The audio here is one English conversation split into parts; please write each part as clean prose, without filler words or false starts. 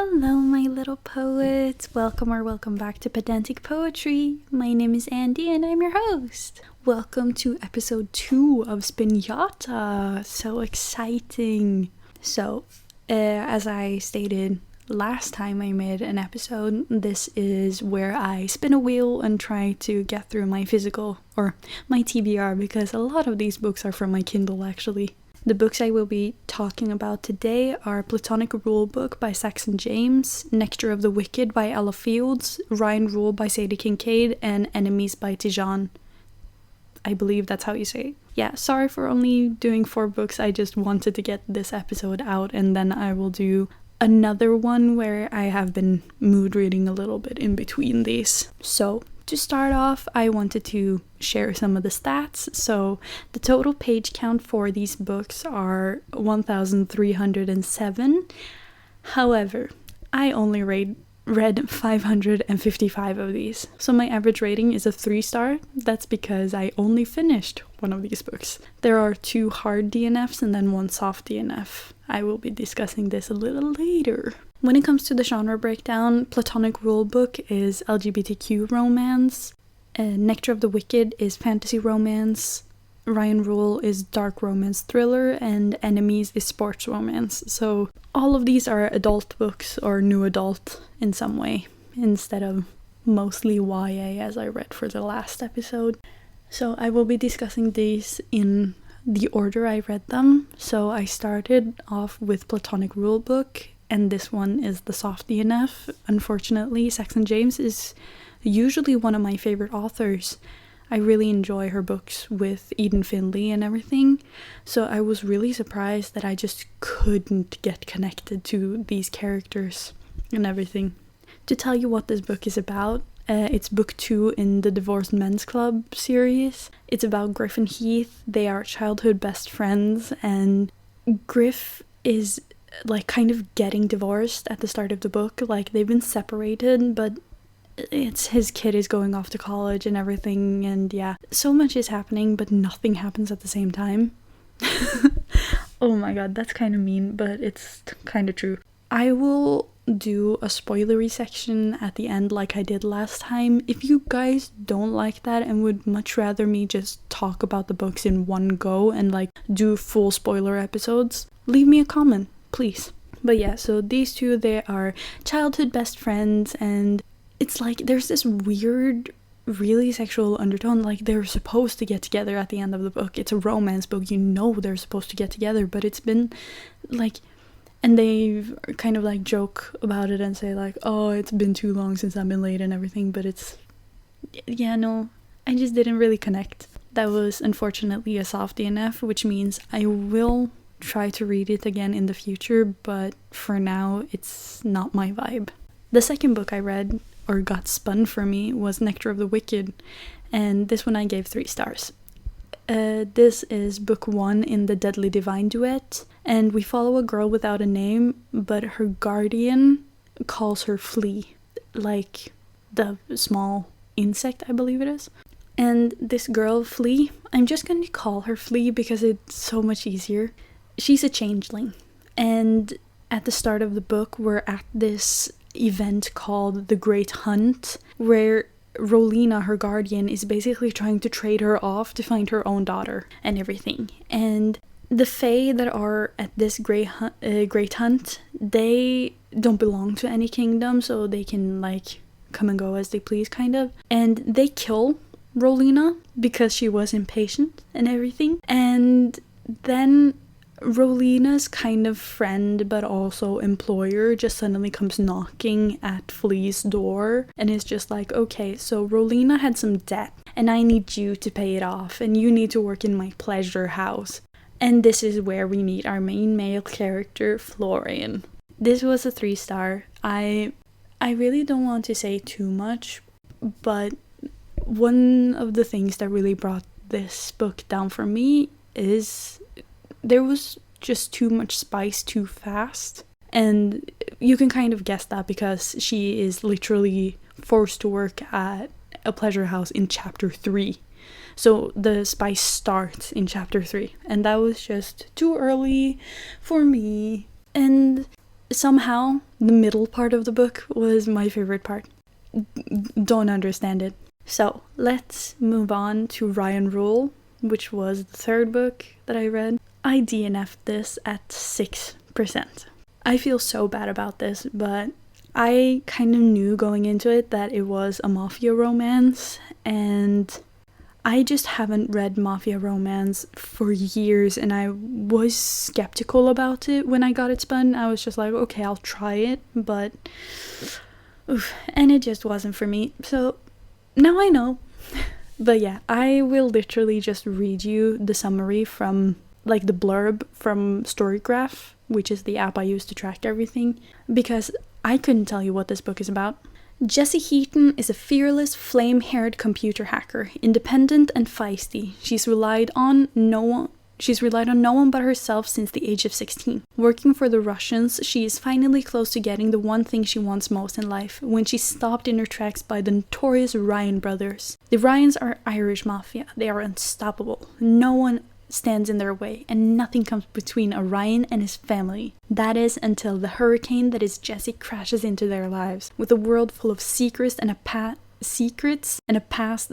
Hello, my little poets. Welcome back to Pedantic Poetry. My name is Andy and I'm your host. Welcome to episode 2 of Spiñata. So exciting. So, as I stated last time I made an episode, this is where I spin a wheel and try to get through my physical, or my TBR, because a lot of these books are from my Kindle actually. The books I will be talking about today are Platonic Rulebook by Saxon James, Nectar of the Wicked by Ella Fields, Rhyme Rule by Sadie Kincaid, and Enemies by TIJAN. I believe that's how you say it. Yeah, sorry for only doing 4 books, I just wanted to get this episode out, and then I will do another one where I have been mood reading a little bit in between these. So, to start off, I wanted to share some of the stats. So the total page count for these books are 1,307. However, I only read 555 of these. So my average rating is a 3-star. That's because I only finished one of these books. There are 2 hard DNFs and then 1 soft DNF. I will be discussing this a little later. When it comes to the genre breakdown, Platonic Rulebook is LGBTQ romance, Nectar of the Wicked is fantasy romance, Rhyme Rule is dark romance thriller, and Enemies is sports romance. So all of these are adult books or new adult in some way, instead of mostly YA as I read for the last episode. So I will be discussing these in the order I read them. So I started off with Platonic Rulebook, and this one is the soft DNF. Unfortunately, Saxon James is usually one of my favorite authors. I really enjoy her books with Eden Finley and everything, so I was really surprised that I just couldn't get connected to these characters and everything. To tell you what this book is about, it's book 2 in the Divorced Men's Club series. It's about Griff and Heath. They are childhood best friends, and Griff is like kind of getting divorced at the start of the book. Like, they've been separated, but it's his kid is going off to college and everything, and yeah, so much is happening, but nothing happens at the same time. Oh my god, that's kind of mean, but it's kind of true. I will do a spoilery section at the end like I did last time. If you guys don't like that and would much rather me just talk about the books in one go and like do full spoiler episodes, leave me a comment, please. But yeah, so these two, they are childhood best friends, and it's like there's this weird, really sexual undertone. Like, they're supposed to get together at the end of the book. It's a romance book, you know they're supposed to get together, but it's been like, and they kind of like joke about it and say like, oh, it's been too long since I've been late and everything, but it's, yeah, no, I just didn't really connect. That was unfortunately a soft DNF, which means I will try to read it again in the future, but for now it's not my vibe. The second book I read, or got spun for me, was Nectar of the Wicked, and this one I gave 3 stars. This is book 1 in the Deadly Divine duet, and we follow a girl without a name, but her guardian calls her Flea, like the small insect, I believe it is. And this girl, Flea, I'm just going to call her Flea because it's so much easier. She's a changeling, and at the start of the book we're at this event called The Great Hunt, where Rolina, her guardian, is basically trying to trade her off to find her own daughter and everything. And the Fae that are at this great hunt, they don't belong to any kingdom, so they can like come and go as they please, kind of. And they kill Rolina because she was impatient and everything. And then Rolina's kind of friend but also employer just suddenly comes knocking at Flea's door and is just like, okay, so Rolina had some debt and I need you to pay it off, and you need to work in my pleasure house. And this is where we meet our main male character, Florian. This was a 3-star. I really don't want to say too much, but one of the things that really brought this book down for me is there was just too much spice too fast. And you can kind of guess that because she is literally forced to work at a pleasure house in chapter 3. So the spice starts in chapter 3. And that was just too early for me. And somehow the middle part of the book was my favorite part. Don't understand it. So let's move on to Ryan Rule, which was the third book that I read. I DNF'd this at 6%. I feel so bad about this, but I kind of knew going into it that it was a mafia romance, and I just haven't read mafia romance for years, and I was skeptical about it when I got it spun. I was just like, okay, I'll try it, but and it just wasn't for me. So now I know. But yeah, I will literally just read you the summary from, like, the blurb from Storygraph, which is the app I use to track everything, because I couldn't tell you what this book is about. Jessie Heaton is a fearless, flame-haired computer hacker, independent and feisty. She's relied on no one but herself since the age of 16. Working for the Russians, she is finally close to getting the one thing she wants most in life, when she's stopped in her tracks by the notorious Ryan brothers. The Ryans are Irish mafia. They are unstoppable. No one stands in their way, and nothing comes between a Ryan and his family. That is until the hurricane that is Jessie crashes into their lives, with a world full of secrets and a past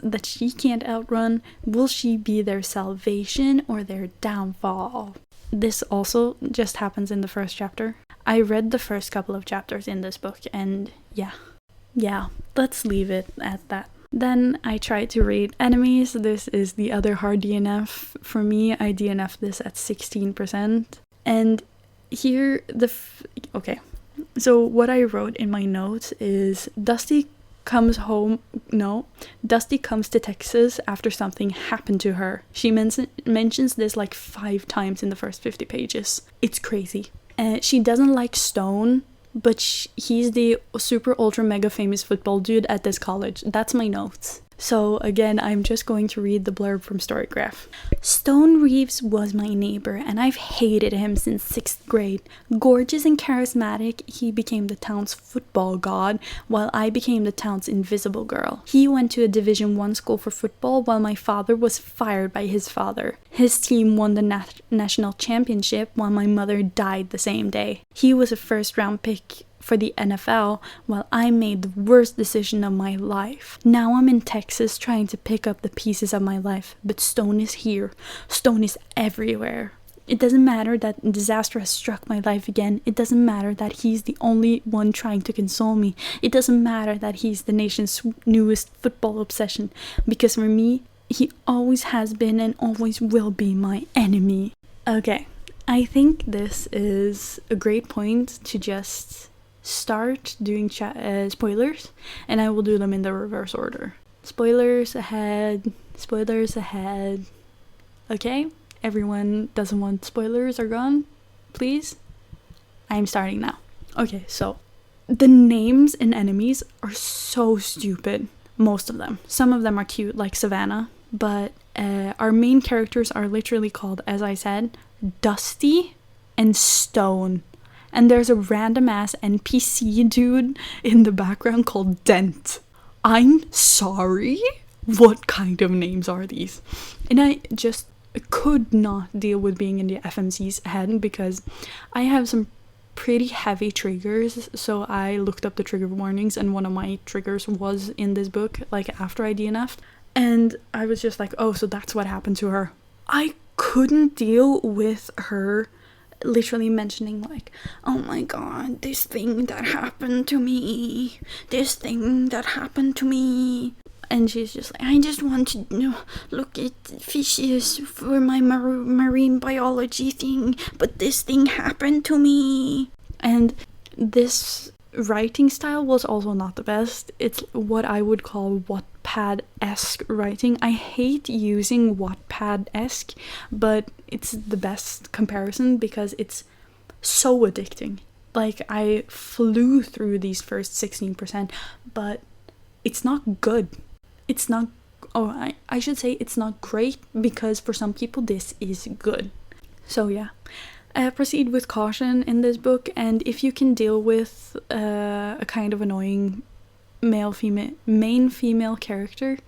that she can't outrun. Will she be their salvation or their downfall? This also just happens in the first chapter. I read the first couple of chapters in this book, and yeah, let's leave it at that. Then I tried to read Enemies. This is the other hard DNF. For me, I DNF'd this at 16%. And here, okay. So what I wrote in my notes is Dusty comes to Texas after something happened to her. She mentions this like 5 times in the first 50 pages. It's crazy. She doesn't like Stone, but he's the super ultra mega famous football dude at this college. That's my notes. So again, I'm just going to read the blurb from Storygraph. Stone Reeves was my neighbor, and I've hated him since 6th grade. Gorgeous and charismatic, he became the town's football god, while I became the town's invisible girl. He went to a Division I school for football, while my father was fired by his father. His team won the national championship, while my mother died the same day. He was a first-round pick for the NFL, while I made the worst decision of my life. Now I'm in Texas trying to pick up the pieces of my life, but Stone is here. Stone is everywhere. It doesn't matter that disaster has struck my life again. It doesn't matter that he's the only one trying to console me. It doesn't matter that he's the nation's newest football obsession, because for me, he always has been and always will be my enemy. Okay, I think this is a great point to just start doing spoilers, and I will do them in the reverse order. Spoilers ahead. Okay, everyone doesn't want spoilers are gone, please. I'm starting now. Okay, so the names in Enemies are so stupid, most of them. Some of them are cute, like Savannah, but our main characters are literally called, as I said, Dusty and Stone. And there's a random ass NPC dude in the background called Dent. I'm sorry? What kind of names are these? And I just could not deal with being in the FMC's head, because I have some pretty heavy triggers. So I looked up the trigger warnings, and one of my triggers was in this book, like after I DNF'd. And I was just like, oh, so that's what happened to her. I couldn't deal with her literally mentioning like, oh my god, this thing that happened to me. And she's just like, I just want to look at fishes for my marine biology thing, but this thing happened to me. And this writing style was also not the best. It's what I would call Wattpad-esque writing. I hate using Wattpad-esque, but it's the best comparison because it's so addicting. Like, I flew through these first 16%, but it's not good. It's not, I should say it's not great, because for some people this is good. So yeah. Proceed with caution in this book, and if you can deal with a kind of annoying main female character,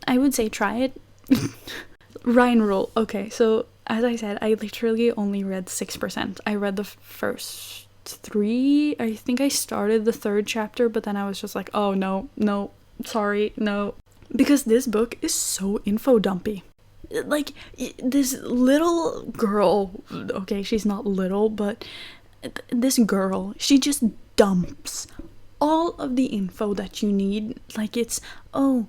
I would say try it. Ryan Rule. Okay, so as I said, I literally only read 6%. I read the first 3. I think I started the 3rd chapter, but then I was just like, oh no, sorry, no. Because this book is so info dumpy. Like, this little girl, okay, she's not little, but this girl, she just dumps all of the info that you need. Like, it's, oh,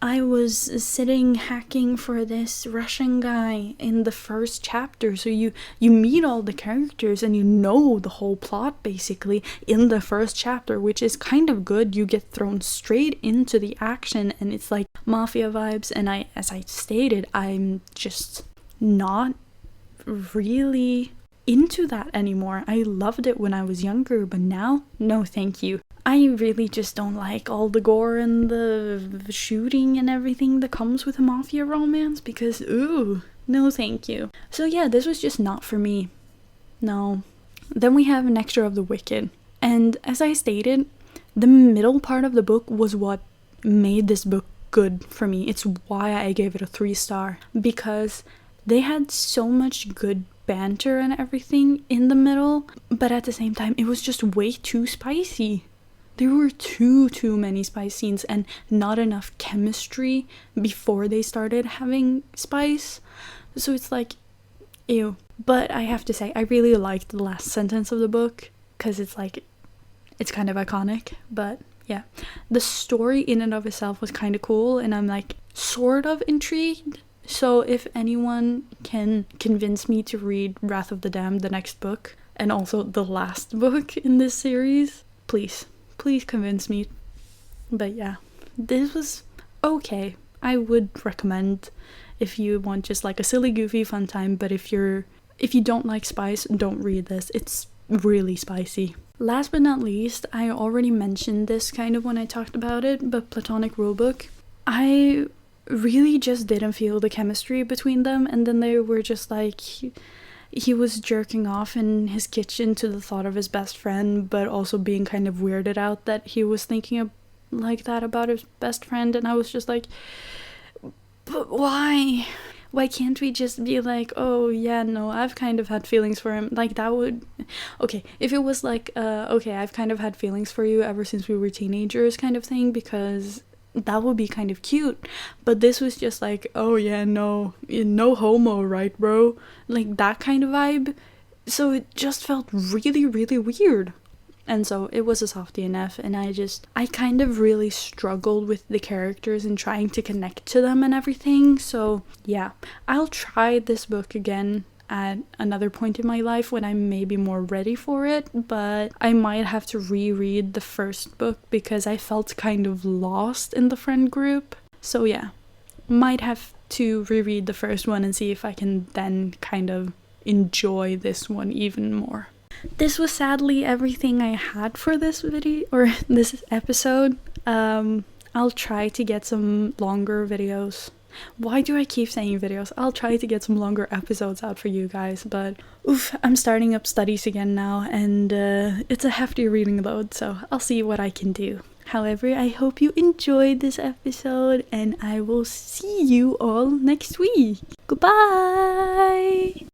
I was sitting hacking for this Russian guy in the 1st chapter, so you meet all the characters and you know the whole plot basically in the 1st chapter, which is kind of good. You get thrown straight into the action and it's like mafia vibes, and as I stated, I'm just not really into that anymore. I loved it when I was younger, but now, no thank you. I really just don't like all the gore and the shooting and everything that comes with a mafia romance, because ooh, no thank you. So yeah, this was just not for me. No. Then we have Nectar of the Wicked. And as I stated, the middle part of the book was what made this book good for me. It's why I gave it a 3-star, because they had so much good banter and everything in the middle, but at the same time it was just way too spicy. There were too many spice scenes and not enough chemistry before they started having spice. So it's like, ew. But I have to say, I really liked the last sentence of the book, because it's like, it's kind of iconic. But yeah, the story in and of itself was kind of cool, and I'm like sort of intrigued. So if anyone can convince me to read Wrath of the Damned, the next book, and also the last book in this series, please convince me. But yeah, this was okay. I would recommend if you want just like a silly, goofy, fun time, but if you don't like spice, don't read this. It's really spicy. Last but not least, I already mentioned this kind of when I talked about it, but Platonic Rulebook. I really just didn't feel the chemistry between them, and then they were just like, he was jerking off in his kitchen to the thought of his best friend, but also being kind of weirded out that he was thinking like that about his best friend, and I was just like, but why? Why can't we just be like, oh yeah, no, I've kind of had feelings for him? Like, that would, okay, if it was like, okay, I've kind of had feelings for you ever since we were teenagers kind of thing, because that would be kind of cute. But this was just like, oh yeah, no homo, right bro? Like that kind of vibe. So it just felt really weird. And so it was a soft DNF, and I kind of really struggled with the characters and trying to connect to them and everything. So yeah, I'll try this book again at another point in my life when I'm maybe more ready for it, but I might have to reread the 1st book because I felt kind of lost in the friend group. So yeah, might have to reread the 1st one and see if I can then kind of enjoy this one even more. This was sadly everything I had for this video, or this episode. I'll try to get some longer videos. Why do I keep saying videos? I'll try to get some longer episodes out for you guys, but oof, I'm starting up studies again now, and it's a hefty reading load, so I'll see what I can do. However, I hope you enjoyed this episode, and I will see you all next week. Goodbye!